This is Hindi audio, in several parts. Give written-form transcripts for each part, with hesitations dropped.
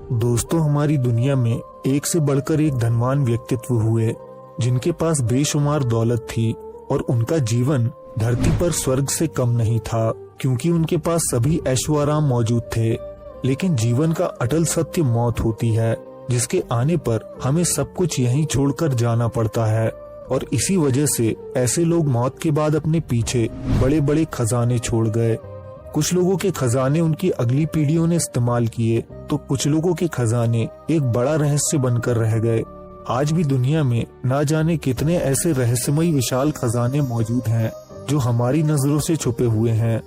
दोस्तों, हमारी दुनिया में एक से बढ़कर एक धनवान व्यक्तित्व हुए जिनके पास बेशुमार दौलत थी और उनका जीवन धरती पर स्वर्ग से कम नहीं था, क्योंकि उनके पास सभी ऐशो आराम मौजूद थे। लेकिन जीवन का अटल सत्य मौत होती है, जिसके आने पर हमें सब कुछ यहीं छोड़कर जाना पड़ता है। और इसी वजह से ऐसे लोग मौत के बाद अपने पीछे बड़े बड़े खजाने छोड़ गए। कुछ लोगों के खजाने उनकी अगली पीढ़ियों ने इस्तेमाल किए, तो कुछ लोगों के खजाने एक बड़ा रहस्य बनकर रह गए। आज भी दुनिया में ना जाने कितने ऐसे रहस्यमयी विशाल खजाने मौजूद हैं जो हमारी नजरों से छुपे हुए हैं।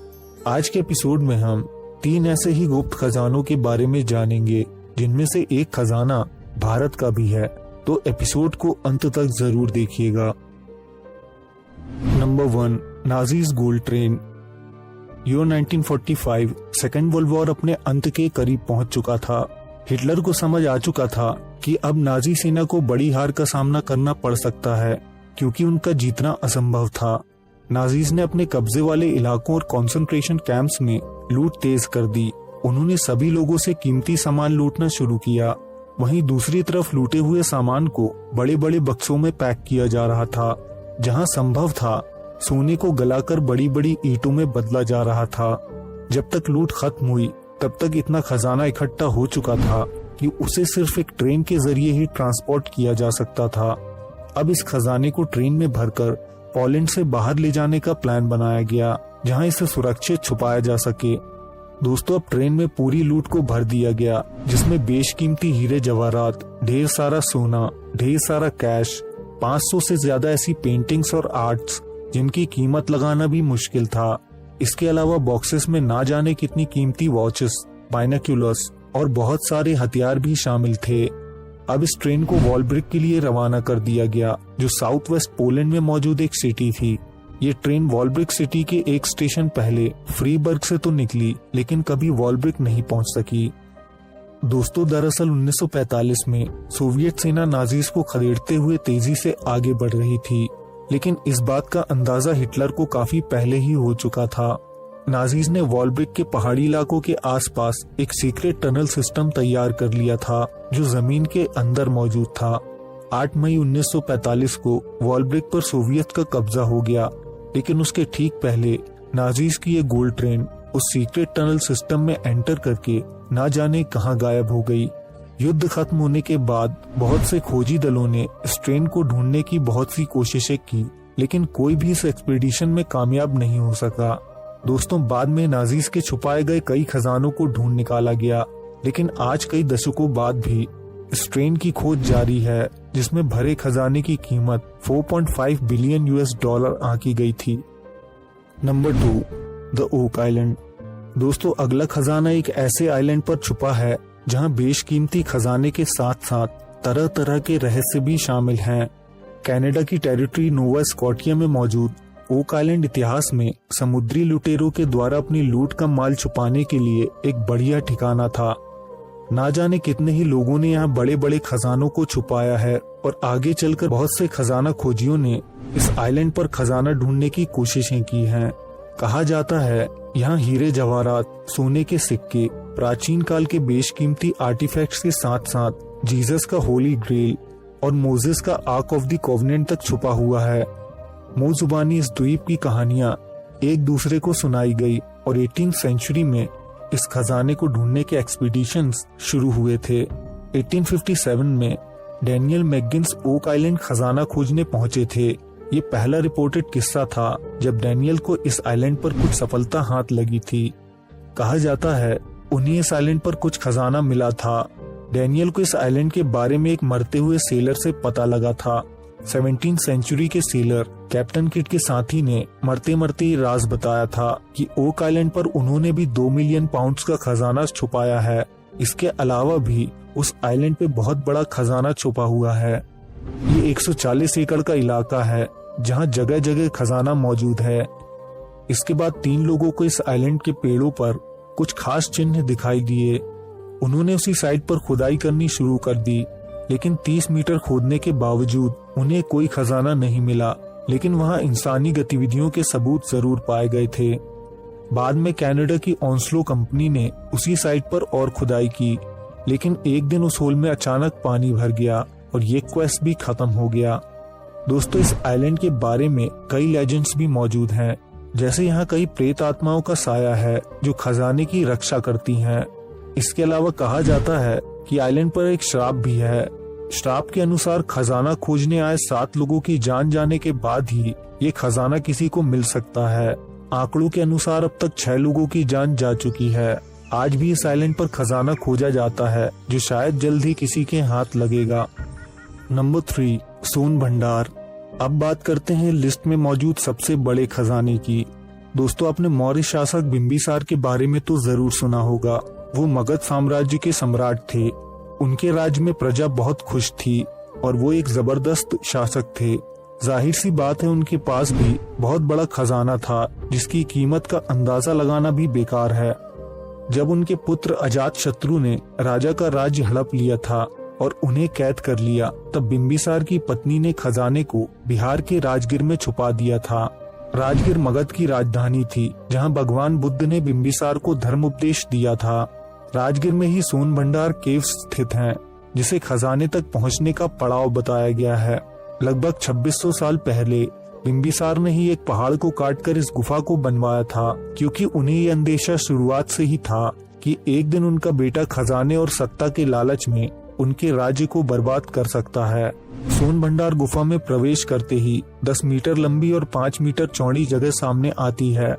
आज के एपिसोड में हम 3 ऐसे ही गुप्त खजानों के बारे में जानेंगे, जिनमें से एक खजाना भारत का भी है। तो एपिसोड को अंत तक जरूर देखिएगा। Number 1, Nazis gold train. Year 1945 second world war अपने अंत के करीब पहुंच चुका था। हिटलर को समझ आ चुका था कि अब नाजी सेना को बड़ी हार का सामना करना पड़ सकता है, क्योंकि उनका जीतना असंभव था। नाजीज ने अपने कब्जे वाले इलाकों और कंसंट्रेशन कैंप्स में लूट तेज कर दी। उन्होंने सभी लोगों से कीमती सामान लूटना शुरू किया। वहीं दूसरी तरफ लूटे हुए सामान को बड़े बड़े बक्सों में पैक किया जा रहा था। जहां संभव था, सोने को गलाकर बड़ी बड़ी ईंटों में बदला जा रहा था। जब तक लूट खत्म हुई, तब तक इतना खजाना इकट्ठा हो चुका था कि उसे सिर्फ एक ट्रेन के जरिए ही ट्रांसपोर्ट किया जा सकता था। अब इस खजाने को ट्रेन में भरकर पोलैंड से बाहर ले जाने का प्लान बनाया गया, जहां इसे सुरक्षित छुपाया जा सके। दोस्तों, अब ट्रेन में पूरी लूट को भर दिया गया, जिसमें बेशकीमती हीरे जवाहरात, ढेर सारा सोना, ढेर सारा कैश, 500 से ज्यादा ऐसी पेंटिंग्स और आर्ट्स जिनकी कीमत लगाना भी मुश्किल था। इसके अलावा बॉक्सेस में ना जाने कितनी कीमती वॉचेस, बाइनोक्यूलर्स और बहुत सारे हथियार भी शामिल थे। अब इस ट्रेन को वॉलब्रिक के लिए रवाना कर दिया गया, जो साउथ वेस्ट पोलैंड में मौजूद एक सिटी थी। ये ट्रेन वॉलब्रिक सिटी के एक स्टेशन पहले फ्रीबर्ग से तो निकली, लेकिन कभी वॉलब्रिक नहीं पहुंच सकी। दोस्तों, दरअसल 1945 में सोवियत सेना नाजीज को खदेड़ते हुए तेजी से आगे बढ़ रही थी, लेकिन इस बात का अंदाजा हिटलर को काफी पहले ही हो चुका था। नाजीज ने वॉलब्रिक के पहाड़ी इलाकों के आसपास एक सीक्रेट टनल सिस्टम तैयार कर लिया था, जो जमीन के अंदर मौजूद था। 8 मई 1945 को वॉलब्रिक पर सोवियत का कब्जा हो गया, लेकिन उसके ठीक पहले नाजीज की ये गोल्ड ट्रेन उस सीक्रेट टनल सिस्टम में एंटर करके ना जाने कहां गायब हो गई। युद्ध खत्म होने के बाद बहुत से खोजी दलों ने इस ट्रेन को ढूंढने की बहुत सी कोशिशें की, लेकिन कोई भी इस एक्सपीडिशन में कामयाब नहीं हो सका। दोस्तों, बाद में नाजीज के छुपाए गए कई खजानों को ढूंढ निकाला गया, लेकिन आज कई दशकों बाद भी इस ट्रेन की खोज जारी है, जिसमें भरे खजाने की कीमत 4.5 बिलियन US$ आंकी गई थी। Number 2, the oak island. दोस्तों, अगला खजाना एक ऐसे आइलैंड पर छुपा है जहां बेशकीमती खजाने के साथ साथ तरह तरह के रहस्य भी शामिल हैं। कनाडा की टेरिटरी नोवा स्कॉटिया में मौजूद ओक आइलैंड इतिहास में समुद्री लुटेरों के द्वारा अपनी लूट का माल छुपाने के लिए एक बढ़िया ठिकाना था। ना जाने कितने ही लोगों ने यहाँ बड़े बड़े खजानों को छुपाया है, और आगे चलकर बहुत से खजाना खोजियों ने इस आइलैंड पर खजाना ढूंढने की कोशिशें की हैं। कहा जाता है यहाँ हीरे जवाहरात, सोने के सिक्के, प्राचीन काल के बेशकीमती आर्टिफैक्ट्स के साथ साथ जीसस का होली ग्रेल और मोजेस का आर्क ऑफ द कोवेनेंट तक छुपा हुआ है। मुंह जुबानी इस द्वीप की कहानियां एक दूसरे को सुनाई गई, और 18वीं सेंचुरी में इस खजाने को ढूंढने के एक्सपीडिशंस शुरू हुए थे। 1857 में डैनियल मैकगिन्स ओक आइलैंड खजाना खोजने पहुंचे थे। ये पहला रिपोर्टेड किस्सा था जब डैनियल को इस आइलैंड पर कुछ सफलता हाथ लगी थी। कहा जाता है उन्हें इस आइलैंड पर कुछ खजाना मिला था। डैनियल को इस आइलैंड के बारे में एक मरते हुए सेलर से पता लगा था। 17वीं सेंचुरी के सेलर कैप्टन किड के साथी ने मरते मरते राज बताया था कि ओक आइलैंड पर उन्होंने भी 2 मिलियन पाउंड्स का खजाना छुपाया है। इसके अलावा भी उस आइलैंड पे बहुत बड़ा खजाना छुपा हुआ है। ये 140 एकड़ का इलाका है जहाँ जगह जगह खजाना मौजूद है। इसके बाद 3 लोगों को इस आइलैंड के पेड़ों पर कुछ खास चिन्ह दिखाई दिए। उन्होंने उसी साइट पर खुदाई करनी शुरू कर दी, लेकिन 30 मीटर खोदने के बावजूद उन्हें कोई खजाना नहीं मिला। लेकिन वहां इंसानी गतिविधियों के सबूत जरूर पाए गए थे। बाद में कनाडा की ऑन्स्लो कंपनी ने उसी साइट पर और खुदाई की, लेकिन एक दिन उस होल में अचानक पानी भर गया और ये क्वेस्ट भी खत्म हो गया। दोस्तों, इस आइलैंड के बारे में कई लेजेंड्स भी मौजूद हैं, जैसे यहाँ कई प्रेत आत्माओं का साया है जो खजाने की रक्षा करती हैं। इसके अलावा कहा जाता है कि आइलैंड पर एक श्राप भी है। श्राप के अनुसार खजाना खोजने आए 7 लोगों की जान जाने के बाद ही ये खजाना किसी को मिल सकता है। आंकड़ों के अनुसार अब तक 6 लोगों की जान जा चुकी है। आज भी इस आइलैंड पर खजाना खोजा जाता है जो शायद जल्द ही किसी के हाथ लगेगा। नंबर 3, सोन भंडार। अब बात करते हैं लिस्ट में मौजूद सबसे बड़े खजाने की। दोस्तों, आपने मौर्य शासक बिंबिसार के बारे में तो जरूर सुना होगा। वो मगध साम्राज्य के सम्राट थे। उनके राज्य में प्रजा बहुत खुश थी और वो एक जबरदस्त शासक थे। जाहिर सी बात है उनके पास भी बहुत बड़ा खजाना था जिसकी कीमत का अंदाजा लगाना भी बेकार है। जब उनके पुत्र अजातशत्रु ने राजा का राज्य हड़प लिया था और उन्हें कैद कर लिया, तब बिंबिसार की पत्नी ने खजाने को बिहार के राजगीर में छुपा दिया था। राजगीर मगध की राजधानी थी जहां भगवान बुद्ध ने बिंबिसार को धर्म उपदेश दिया था। राजगीर में ही सोन भंडार केव स्थित हैं, जिसे खजाने तक पहुंचने का पड़ाव बताया गया है। लगभग 2600 साल पहले बिंबिसार ने ही एक पहाड़ को काटकर इस गुफा को बनवाया था, क्योंकि उन्हें ये अंदेशा शुरुआत से ही था कि एक दिन उनका बेटा खजाने और सत्ता के लालच में उनके राज्य को बर्बाद कर सकता है। सोन भंडार गुफा में प्रवेश करते ही 10 मीटर लंबी और 5 मीटर चौड़ी जगह सामने आती है,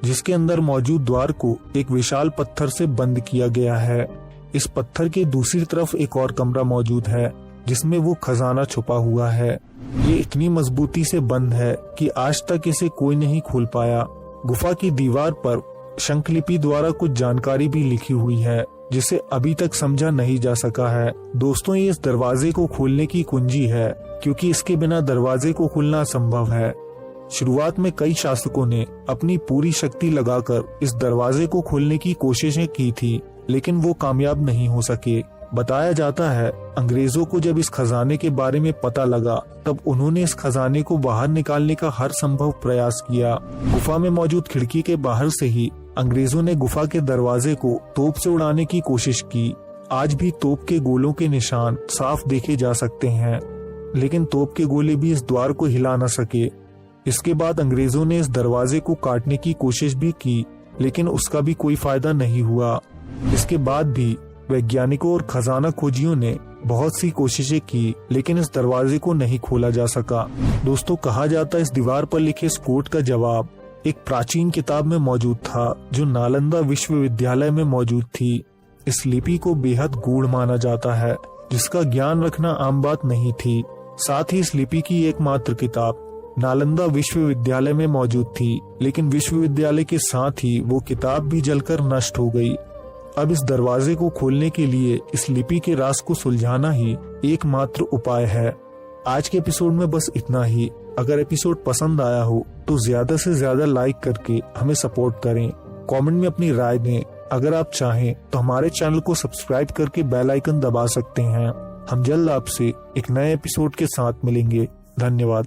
जिसके अंदर मौजूद द्वार को एक विशाल पत्थर से बंद किया गया है। इस पत्थर के दूसरी तरफ एक और कमरा मौजूद है जिसमें वो खजाना छुपा हुआ है। ये इतनी मजबूती से बंद है कि आज तक इसे कोई नहीं खोल पाया। गुफा की दीवार पर शंखलिपि द्वारा कुछ जानकारी भी लिखी हुई है जिसे अभी तक समझा नहीं जा सका है। दोस्तों, ये इस दरवाजे को खोलने की कुंजी है, क्योंकि इसके बिना दरवाजे को खोलना असंभव है। शुरुआत में कई शासकों ने अपनी पूरी शक्ति लगाकर इस दरवाजे को खोलने की कोशिशें की थी, लेकिन वो कामयाब नहीं हो सके। बताया जाता है अंग्रेजों को जब इस खजाने के बारे में पता लगा, तब उन्होंने इस खजाने को बाहर निकालने का हर संभव प्रयास किया। गुफा में मौजूद खिड़की के बाहर से ही अंग्रेजों ने गुफा के दरवाजे को तोप से उड़ाने की कोशिश की। आज भी तोप के गोलों के निशान साफ देखे जा सकते हैं, लेकिन तोप के गोले भी इस द्वार को हिला न सके। इसके बाद अंग्रेजों ने इस दरवाजे को काटने की कोशिश भी की, लेकिन उसका भी कोई फायदा नहीं हुआ। इसके बाद भी वैज्ञानिकों और खजाना खोजियों ने बहुत सी कोशिशें की, लेकिन इस दरवाजे को नहीं खोला जा सका। दोस्तों, कहा जाता है इस दीवार पर लिखे इस कोट का जवाब एक प्राचीन किताब में मौजूद था जो नालंदा विश्वविद्यालय में मौजूद थी। इस लिपि को बेहद गूढ़ माना जाता है, जिसका ज्ञान रखना आम बात नहीं थी। साथ ही इस लिपि की एकमात्र किताब नालंदा विश्वविद्यालय में मौजूद थी, लेकिन विश्वविद्यालय के साथ ही वो किताब भी जलकर नष्ट हो गई। अब इस दरवाजे को खोलने के लिए इस लिपि के राज को सुलझाना ही एकमात्र उपाय है। आज के एपिसोड में बस इतना ही। अगर एपिसोड पसंद आया हो तो ज्यादा से ज्यादा लाइक करके हमें सपोर्ट करें। कमेंट में अपनी राय दें। अगर आप चाहें तो हमारे चैनल को सब्सक्राइब करके बेल आइकन दबा सकते हैं। हम जल्द आपसे एक नए एपिसोड के साथ मिलेंगे। धन्यवाद।